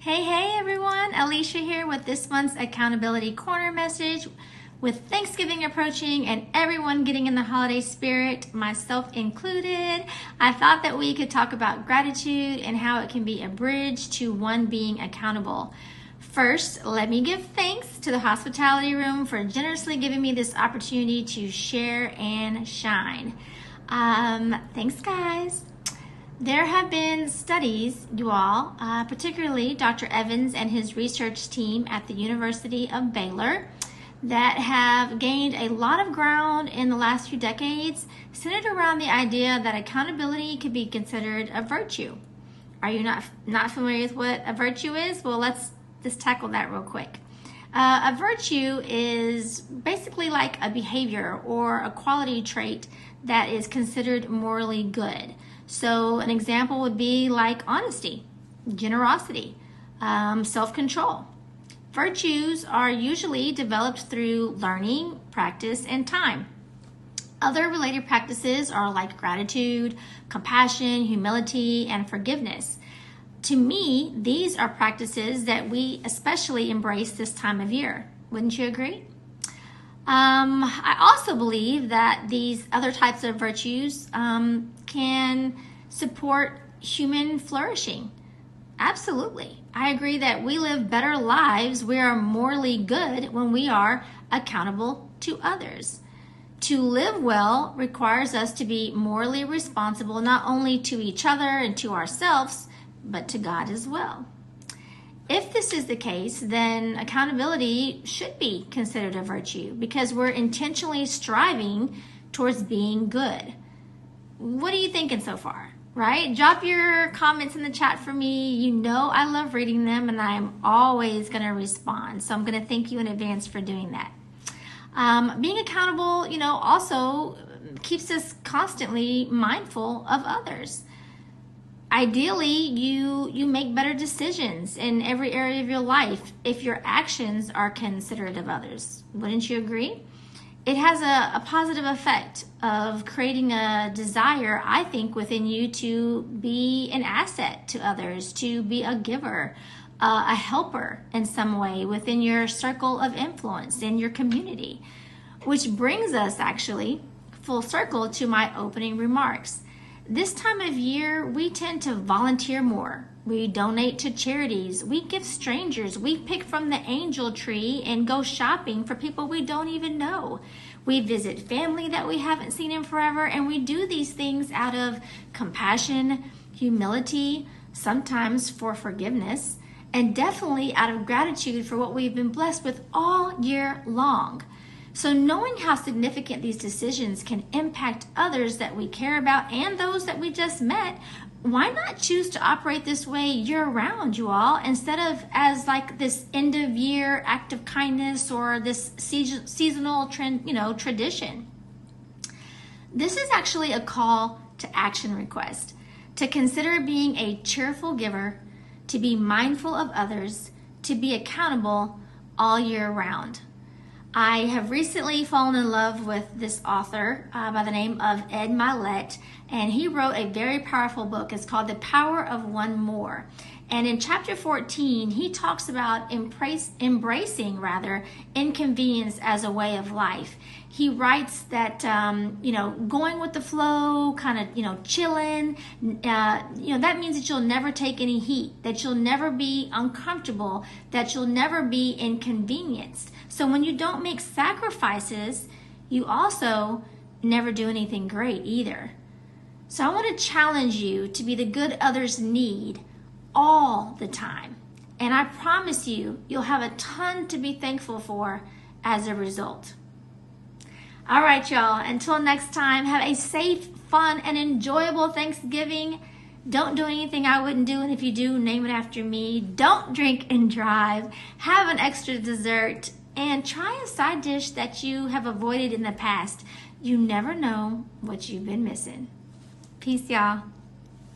Hey everyone, Alycia here with this month's Accountability Corner message. With Thanksgiving approaching and everyone getting in the holiday spirit, myself included, I thought that we could talk about gratitude and how it can be a bridge to one being accountable. First, let me give thanks to the hospitality room for generously giving me this opportunity to share and shine. Thanks guys. There have been studies, you all, particularly Dr. Evans and his research team at the University of Baylor, that have gained a lot of ground in the last few decades, centered around the idea that accountability could be considered a virtue. Are you not familiar with what a virtue is? Well, let's just tackle that real quick. A virtue is basically like a behavior or a quality trait that is considered morally good. So an example would be like honesty, generosity, self-control. Virtues are usually developed through learning, practice, and time. Other related practices are like gratitude, compassion, humility, and forgiveness. To me, these are practices that we especially embrace this time of year. Wouldn't you agree? I also believe that these other types of virtues can support human flourishing. Absolutely. I agree that we live better lives, we are morally good when we are accountable to others. To live well requires us to be morally responsible not only to each other and to ourselves, but to God as well. If this is the case, then accountability should be considered a virtue because we're intentionally striving towards being good. What are you thinking so far, right? Drop your comments in the chat for me. You know I love reading them and I'm always going to respond. So I'm going to thank you in advance for doing that. Being accountable, also keeps us constantly mindful of others. Ideally, you make better decisions in every area of your life if your actions are considerate of others. Wouldn't you agree? It has a positive effect of creating a desire, I think, within you to be an asset to others, to be a giver, a helper in some way within your circle of influence in your community. Which brings us actually full circle to my opening remarks. This time of year, we tend to volunteer more. We donate to charities. We give strangers. We pick from the angel tree and go shopping for people we don't even know. We visit family that we haven't seen in forever, and we do these things out of compassion, humility, sometimes for forgiveness, and definitely out of gratitude for what we've been blessed with all year long. So knowing how significant these decisions can impact others that we care about and those that we just met, why not choose to operate this way year-round, you all, instead of as like this end-of-year act of kindness or this seasonal tradition? This is actually a call to action request, to consider being a cheerful giver, to be mindful of others, to be accountable all year round. I have recently fallen in love with this author by the name of Ed Milet, and he wrote a very powerful book. It's called The Power of One More. And in chapter 14, he talks about embracing inconvenience as a way of life. He writes that, going with the flow, chilling, that means that you'll never take any heat, that you'll never be uncomfortable, that you'll never be inconvenienced. So when you don't make sacrifices, you also never do anything great either. So I want to challenge you to be the good others need all the time. And I promise you, you'll have a ton to be thankful for as a result. All right, y'all. Until next time, have a safe, fun, and enjoyable Thanksgiving. Don't do anything I wouldn't do, and if you do, name it after me. Don't drink and drive. Have an extra dessert, and try a side dish that you have avoided in the past. You never know what you've been missing. Peace, y'all.